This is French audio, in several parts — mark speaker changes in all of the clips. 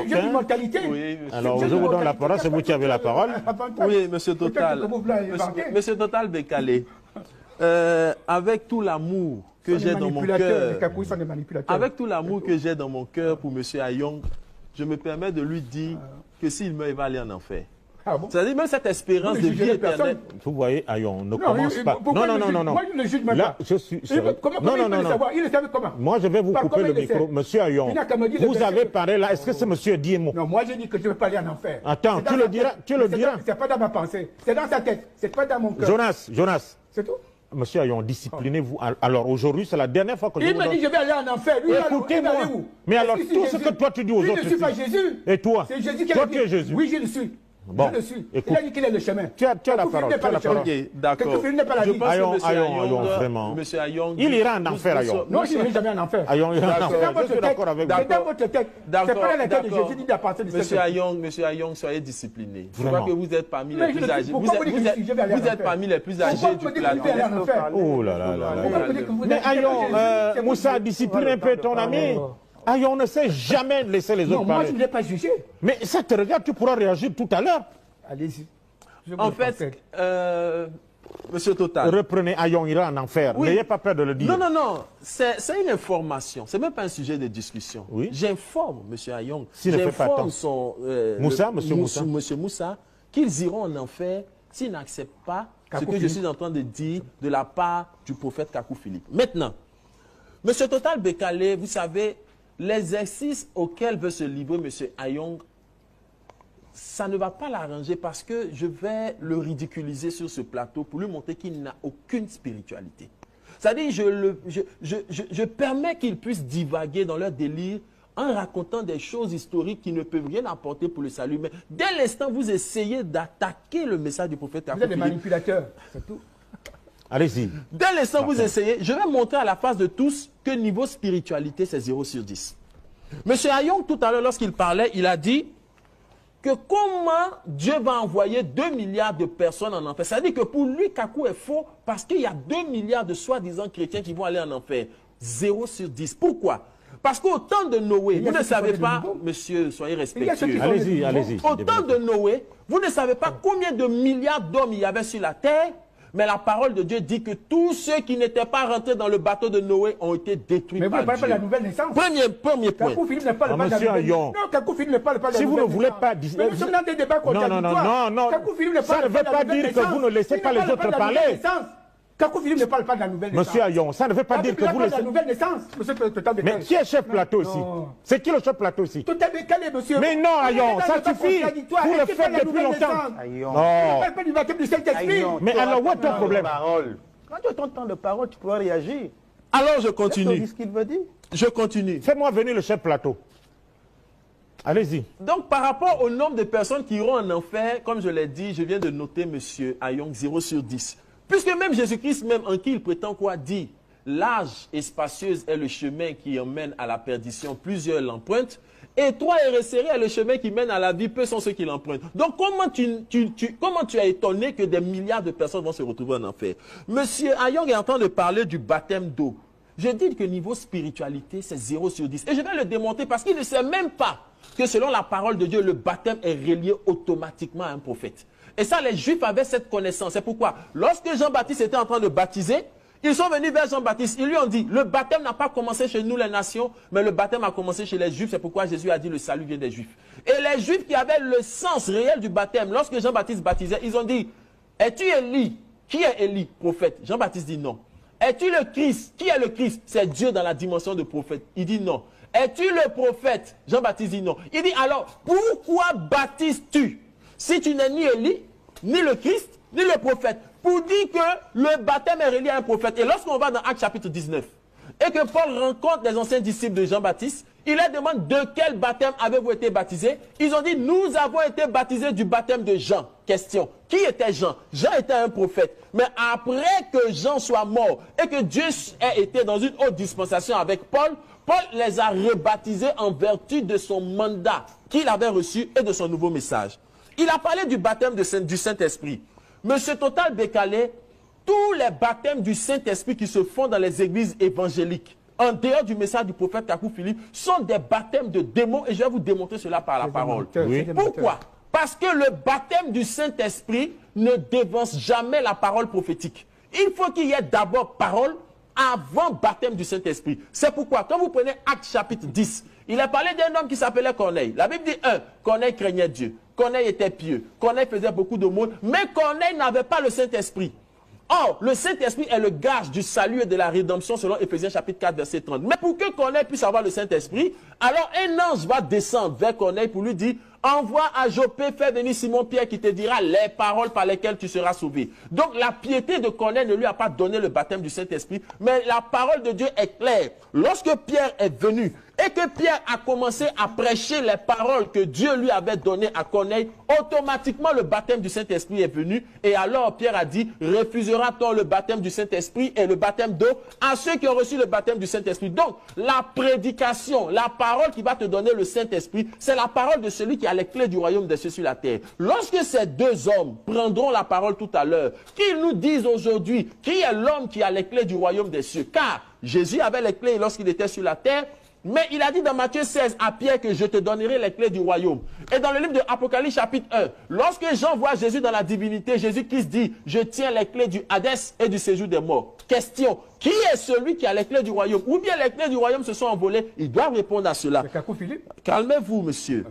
Speaker 1: j'ai l'immortalité.
Speaker 2: Oui,
Speaker 3: alors, je vous donne la parole, c'est vous qui avez la parole.
Speaker 2: Oui, monsieur Total. Monsieur Total Bekale, avec tout l'amour que j'ai dans mon cœur, avec tout l'amour que j'ai dans mon cœur pour monsieur Ayong, je me permets de lui dire que s'il meurt, il va aller en enfer. Ah bon? C'est-à-dire même cette espérance de vie éternelle.
Speaker 3: Vous voyez, Ayong, ne commence pas. Non.
Speaker 1: Moi, je ne le juge même
Speaker 3: là,
Speaker 1: pas.
Speaker 3: Je suis sérieux.
Speaker 1: Comment il peut le savoir? Il le savait comment?
Speaker 3: Moi, je vais vous couper le micro. Monsieur Ayong, vous avez parlé là. Est-ce que c'est monsieur Diemo?
Speaker 1: Non, moi, j'ai dit que je ne veux pas aller en enfer.
Speaker 3: Attends, tu le diras.
Speaker 1: C'est pas dans ma pensée. C'est dans sa tête. C'est pas dans mon cœur.
Speaker 3: Jonas.
Speaker 1: C'est tout?
Speaker 3: Monsieur Ayong, disciplinez-vous. Alors aujourd'hui, c'est la dernière fois que je vous
Speaker 1: Il m'a dit je vais aller en enfer.
Speaker 3: Écoutez-moi. Mais alors, tout ce que toi tu dis aux autres.
Speaker 1: Je ne suis pas Jésus.
Speaker 3: Et toi?
Speaker 1: C'est Jésus qui
Speaker 3: toi, tu es Jésus.
Speaker 1: Oui, je le suis.
Speaker 3: Bon,
Speaker 1: je le suis. Il a dit qu'il est le chemin.
Speaker 3: Tu as la parole.
Speaker 2: Ok, d'accord.
Speaker 1: Je pense
Speaker 2: que
Speaker 3: Ayong, vraiment.
Speaker 2: Monsieur Ayong,
Speaker 3: il ira en enfer, Ayong.
Speaker 1: Non, je n'irai jamais en enfer.
Speaker 3: Ayong ira en enfer. Je suis d'accord avec vous.
Speaker 1: C'est dans votre tête. C'est pas dans la tête de Jésus ni d'appartenir de
Speaker 2: Monsieur Ayong, soyez discipliné. Je crois que vous êtes parmi les plus âgés. Vous êtes parmi les plus âgés du plateau.
Speaker 3: Oh là là là. Mais Ayong, Moussa, discipline un peu ton ami. On ne sait jamais laisser les autres parler.
Speaker 1: Moi, je ne l'ai pas jugé.
Speaker 3: Mais ça te regarde, tu pourras réagir tout à l'heure.
Speaker 1: Allez-y.
Speaker 2: En fait, monsieur Total.
Speaker 3: Reprenez, Ayong ira en enfer. Oui. N'ayez pas peur de le dire.
Speaker 2: Non. C'est une information. Ce n'est même pas un sujet de discussion.
Speaker 3: Oui.
Speaker 2: J'informe monsieur Ayong.
Speaker 3: J'informe
Speaker 2: monsieur Moussa, qu'ils iront en enfer s'ils n'acceptent pas ce que je suis en train de dire de la part du prophète Kakou Philippe. Maintenant, monsieur Total Bekale, vous savez, l'exercice auquel veut se livrer M. Ayong, ça ne va pas l'arranger parce que je vais le ridiculiser sur ce plateau pour lui montrer qu'il n'a aucune spiritualité. C'est-à-dire, je permets qu'il puisse divaguer dans leur délire en racontant des choses historiques qui ne peuvent rien apporter pour le salut. Mais dès l'instant où vous essayez d'attaquer le message du prophète Kakou Philippe,
Speaker 1: vous êtes des manipulateurs, c'est tout.
Speaker 3: Allez-y.
Speaker 2: Dès l'instant où vous essayez, je vais montrer à la face de tous que niveau spiritualité, c'est 0 sur 10. Monsieur Ayong, tout à l'heure, lorsqu'il parlait, il a dit que comment Dieu va envoyer 2 milliards de personnes en enfer. C'est-à-dire que pour lui, Kakou est faux parce qu'il y a 2 milliards de soi-disant chrétiens qui vont aller en enfer. 0 sur 10. Pourquoi? Parce qu'au temps de Noé, vous ne savez pas, monsieur, soyez respectueux.
Speaker 3: Allez-y.
Speaker 2: Au temps de Noé, vous ne savez pas combien de milliards d'hommes il y avait sur la terre. Mais la parole de Dieu dit que tous ceux qui n'étaient pas rentrés dans le bateau de Noé ont été détruits par Dieu. Mais vous ne parlez pas de la nouvelle naissance. Premier point.
Speaker 1: Kakou Philippe ne parle pas de la nouvelle naissance. Non, Kakou Philippe ne parle pas de la nouvelle naissance.
Speaker 3: Si vous ne voulez pas...
Speaker 1: Mais nous sommes dans des débats contradictoires.
Speaker 3: Non. Ça ne veut pas dire que vous ne laissez pas les autres parler.
Speaker 1: Kakou Philippe ne parle pas de la nouvelle naissance.
Speaker 3: Monsieur Ayong, ça ne veut pas dire que vous laissez...
Speaker 1: la nouvelle naissance.
Speaker 3: Mais qui est chef plateau ici? C'est qui le chef plateau ici?
Speaker 1: Total Bekale, monsieur.
Speaker 3: Mais non, Ayong, ça suffit. Vous le faites depuis longtemps.
Speaker 1: Non. Ne parle pas du baptême du Saint-Esprit.
Speaker 3: Mais alors, où est ton problème?
Speaker 4: Quand tu as ton temps de parole, tu pourras réagir.
Speaker 2: Alors, je continue.
Speaker 4: Ce qu'il veut dire.
Speaker 2: Je continue.
Speaker 3: Fais-moi venir le chef plateau. Allez-y.
Speaker 2: Donc, par rapport au nombre de personnes qui iront en enfer, comme je l'ai dit, je viens de noter M. Ayong 0 sur 10. Puisque même Jésus-Christ, même en qui il prétend quoi, dit large et spacieuse est le chemin qui emmène à la perdition, plusieurs l'empruntent. Étroit et resserré est le chemin qui mène à la vie, peu sont ceux qui l'empruntent. Donc, comment tu as étonné que des milliards de personnes vont se retrouver en enfer? Monsieur Ayong est en train de parler du baptême d'eau. Je dis que niveau spiritualité, c'est 0 sur 10. Et je vais le démontrer parce qu'il ne sait même pas que selon la parole de Dieu, le baptême est relié automatiquement à un prophète. Et ça, les Juifs avaient cette connaissance. C'est pourquoi, lorsque Jean-Baptiste était en train de baptiser, ils sont venus vers Jean-Baptiste. Ils lui ont dit, le baptême n'a pas commencé chez nous les nations, mais le baptême a commencé chez les Juifs. C'est pourquoi Jésus a dit, le salut vient des Juifs. Et les Juifs qui avaient le sens réel du baptême, lorsque Jean-Baptiste baptisait, ils ont dit, es-tu Élie? Qui est Élie? Prophète. Jean-Baptiste dit non. Es-tu le Christ? Qui est le Christ? C'est Dieu dans la dimension de prophète. Il dit non. Es-tu le prophète? Jean-Baptiste dit non. Il dit alors, pourquoi baptises-tu si tu n'es ni Élie, ni le Christ, ni le prophète? Pour dire que le baptême est relié à un prophète. Et lorsqu'on va dans Actes chapitre 19, et que Paul rencontre les anciens disciples de Jean-Baptiste, il leur demande de quel baptême avez-vous été baptisés? Ils ont dit, nous avons été baptisés du baptême de Jean. Question, qui était Jean? Jean était un prophète. Mais après que Jean soit mort et que Dieu ait été dans une autre dispensation avec Paul, Paul les a rebaptisés en vertu de son mandat qu'il avait reçu et de son nouveau message. Il a parlé du baptême du Saint-Esprit. Monsieur Total Bekale, tous les baptêmes du Saint-Esprit qui se font dans les églises évangéliques, en dehors du message du prophète Kakou Philippe, sont des baptêmes de démons et je vais vous démontrer cela par la parole.
Speaker 3: Oui.
Speaker 2: Pourquoi? Parce que le baptême du Saint-Esprit ne dévance jamais la parole prophétique. Il faut qu'il y ait d'abord parole avant baptême du Saint-Esprit. C'est pourquoi, quand vous prenez Actes chapitre 10, il a parlé d'un homme qui s'appelait Corneille. La Bible dit, Corneille craignait Dieu. Corneille était pieux. Corneille faisait beaucoup de monde. Mais Corneille n'avait pas le Saint-Esprit. Or, le Saint-Esprit est le gage du salut et de la rédemption selon Éphésiens chapitre 4, verset 30. Mais pour que Corneille puisse avoir le Saint-Esprit, alors un ange va descendre vers Corneille pour lui dire, envoie à Jopé, fais venir Simon-Pierre qui te dira les paroles par lesquelles tu seras sauvé. Donc la piété de Corneille ne lui a pas donné le baptême du Saint-Esprit, mais la parole de Dieu est claire. Lorsque Pierre est venu et que Pierre a commencé à prêcher les paroles que Dieu lui avait données à Corneille, automatiquement le baptême du Saint-Esprit est venu. Et alors Pierre a dit, refusera-t-on le baptême du Saint-Esprit et le baptême d'eau à ceux qui ont reçu le baptême du Saint-Esprit? Donc la prédication, la parole qui va te donner le Saint-Esprit, c'est la parole de celui qui a les clés du royaume des cieux sur la terre. Lorsque ces deux hommes prendront la parole tout à l'heure, qu'ils nous disent aujourd'hui qui est l'homme qui a les clés du royaume des cieux, car Jésus avait les clés lorsqu'il était sur la terre, mais il a dit dans Matthieu 16 à Pierre que je te donnerai les clés du royaume. Et dans le livre de Apocalypse chapitre 1, lorsque Jean voit Jésus dans la divinité, Jésus-Christ dit, je tiens les clés du Hadès et du séjour des morts. Question, qui est celui qui a les clés du royaume? Ou bien les clés du royaume se sont envolées? Il doit répondre à cela.
Speaker 1: Kakou Philippe.
Speaker 2: Calmez-vous, monsieur.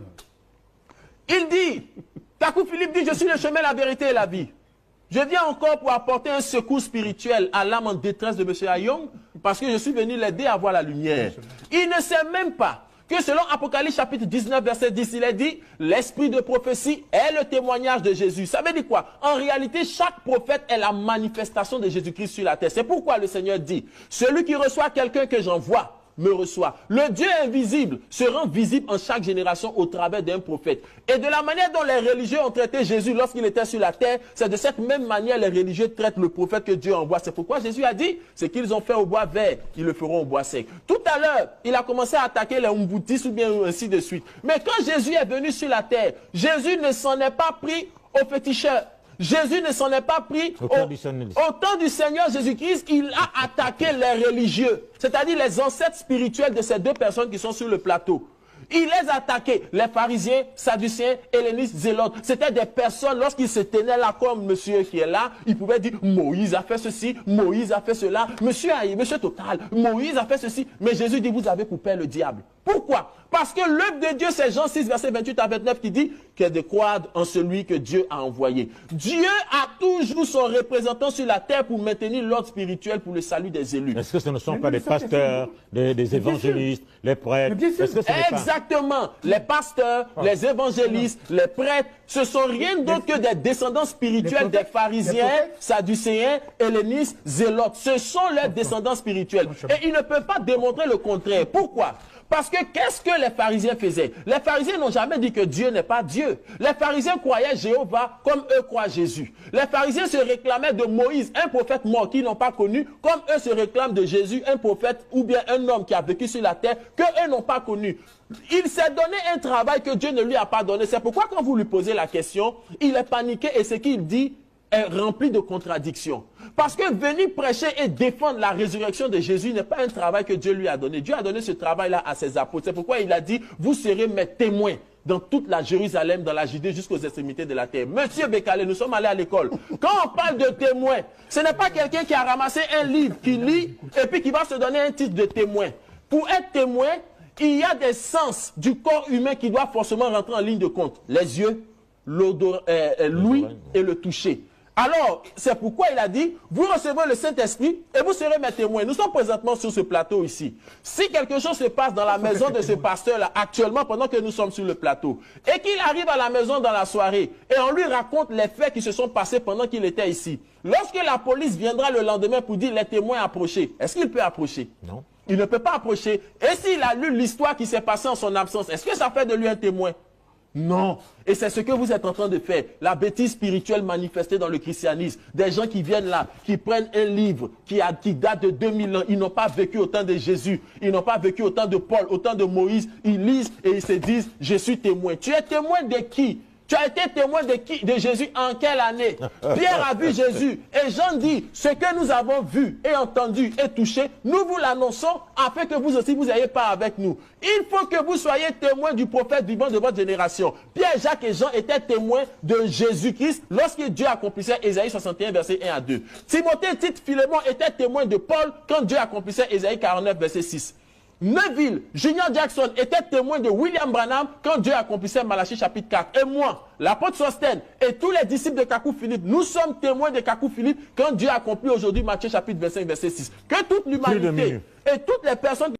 Speaker 2: Il dit, Kakou Philippe dit, je suis le chemin, la vérité et la vie. Je viens encore pour apporter un secours spirituel à l'âme en détresse de M. Ayong, parce que je suis venu l'aider à voir la lumière. Il ne sait même pas que selon Apocalypse chapitre 19, verset 10, il est dit, l'esprit de prophétie est le témoignage de Jésus. Ça veut dire quoi? En réalité, chaque prophète est la manifestation de Jésus-Christ sur la terre. C'est pourquoi le Seigneur dit, celui qui reçoit quelqu'un que j'envoie, me reçoit. Le Dieu invisible se rend visible en chaque génération au travers d'un prophète. Et de la manière dont les religieux ont traité Jésus lorsqu'il était sur la terre, c'est de cette même manière les religieux traitent le prophète que Dieu envoie. C'est pourquoi Jésus a dit, ce qu'ils ont fait au bois vert, ils le feront au bois sec. Tout à l'heure, il a commencé à attaquer les Umboutis ou bien ainsi de suite. Mais quand Jésus est venu sur la terre, Jésus ne s'en est pas pris aux féticheurs. Jésus ne s'en est pas pris au temps du Seigneur Jésus-Christ, il a attaqué les religieux, c'est-à-dire les ancêtres spirituels de ces deux personnes qui sont sur le plateau. Il les a attaqués, les pharisiens, sadducéens, hellénistes, zélotes. C'était des personnes, lorsqu'ils se tenaient là comme monsieur qui est là, ils pouvaient dire, Moïse a fait ceci, Moïse a fait cela, monsieur Aïe, monsieur Total, Moïse a fait ceci. Mais Jésus dit, vous avez pour père le diable. Pourquoi? Parce que l'œuvre de Dieu, c'est Jean 6, verset 28 à 29 qui dit que de croire en celui que Dieu a envoyé. Dieu a toujours son représentant sur la terre pour maintenir l'ordre spirituel pour le salut des élus.
Speaker 3: Est-ce que ce ne sont pas des pasteurs, des évangélistes, les prêtres?
Speaker 2: Exactement. Les pasteurs, les évangélistes, les prêtres, ce sont rien d'autre que des descendants spirituels des pharisiens, sadducéens, hellénistes, zélotes. Ce sont leurs descendants spirituels. Et ils ne peuvent pas démontrer le contraire. Pourquoi? Parce que qu'est-ce que les pharisiens faisaient? Les pharisiens n'ont jamais dit que Dieu n'est pas Dieu. Les pharisiens croyaient Jéhovah comme eux croient Jésus. Les pharisiens se réclamaient de Moïse, un prophète mort qu'ils n'ont pas connu, comme eux se réclament de Jésus, un prophète ou bien un homme qui a vécu sur la terre, que eux n'ont pas connu. Il s'est donné un travail que Dieu ne lui a pas donné. C'est pourquoi quand vous lui posez la question, il est paniqué et ce qu'il dit est rempli de contradictions. Parce que venir prêcher et défendre la résurrection de Jésus n'est pas un travail que Dieu lui a donné. Dieu a donné ce travail-là à ses apôtres. C'est pourquoi il a dit, vous serez mes témoins dans toute la Jérusalem, dans la Judée, jusqu'aux extrémités de la terre. Monsieur Bekale, nous sommes allés à l'école. Quand on parle de témoin, ce n'est pas quelqu'un qui a ramassé un livre, qui lit, et puis qui va se donner un titre de témoin. Pour être témoin, il y a des sens du corps humain qui doivent forcément rentrer en ligne de compte. Les yeux, l'ouïe et le toucher. Alors, c'est pourquoi il a dit, vous recevrez le Saint-Esprit et vous serez mes témoins. Nous sommes présentement sur ce plateau ici. Si quelque chose se passe dans la maison de ce pasteur-là, actuellement, pendant que nous sommes sur le plateau, et qu'il arrive à la maison dans la soirée, et on lui raconte les faits qui se sont passés pendant qu'il était ici, lorsque la police viendra le lendemain pour dire les témoins approcher, est-ce qu'il peut approcher?
Speaker 3: Non.
Speaker 2: Il ne peut pas approcher. Et s'il a lu l'histoire qui s'est passée en son absence, est-ce que ça fait de lui un témoin? Non. Et c'est ce que vous êtes en train de faire. La bêtise spirituelle manifestée dans le christianisme. Des gens qui viennent là, qui prennent un livre qui date de 2000 ans. Ils n'ont pas vécu au temps de Jésus. Ils n'ont pas vécu au temps de Paul, au temps de Moïse. Ils lisent et ils se disent, je suis témoin. Tu es témoin de qui? Tu as été témoin de qui? De Jésus en quelle année? Pierre a vu Jésus. Et Jean dit, ce que nous avons vu et entendu et touché, nous vous l'annonçons afin que vous aussi vous ayez part avec nous. Il faut que vous soyez témoins du prophète vivant de votre génération. Pierre, Jacques et Jean étaient témoins de Jésus-Christ lorsque Dieu accomplissait Ésaïe 61, verset 1 à 2. Timothée, Tite, Philémon étaient témoins de Paul quand Dieu accomplissait Ésaïe 49, verset 6. Neville, Junior Jackson était témoin de William Branham quand Dieu accomplissait Malachie chapitre 4. Et moi, l'apôtre Sostène et tous les disciples de Kakou Philippe, nous sommes témoins de Kakou Philippe quand Dieu accomplit aujourd'hui Matthieu chapitre 25, verset 6. Que toute l'humanité et toutes les personnes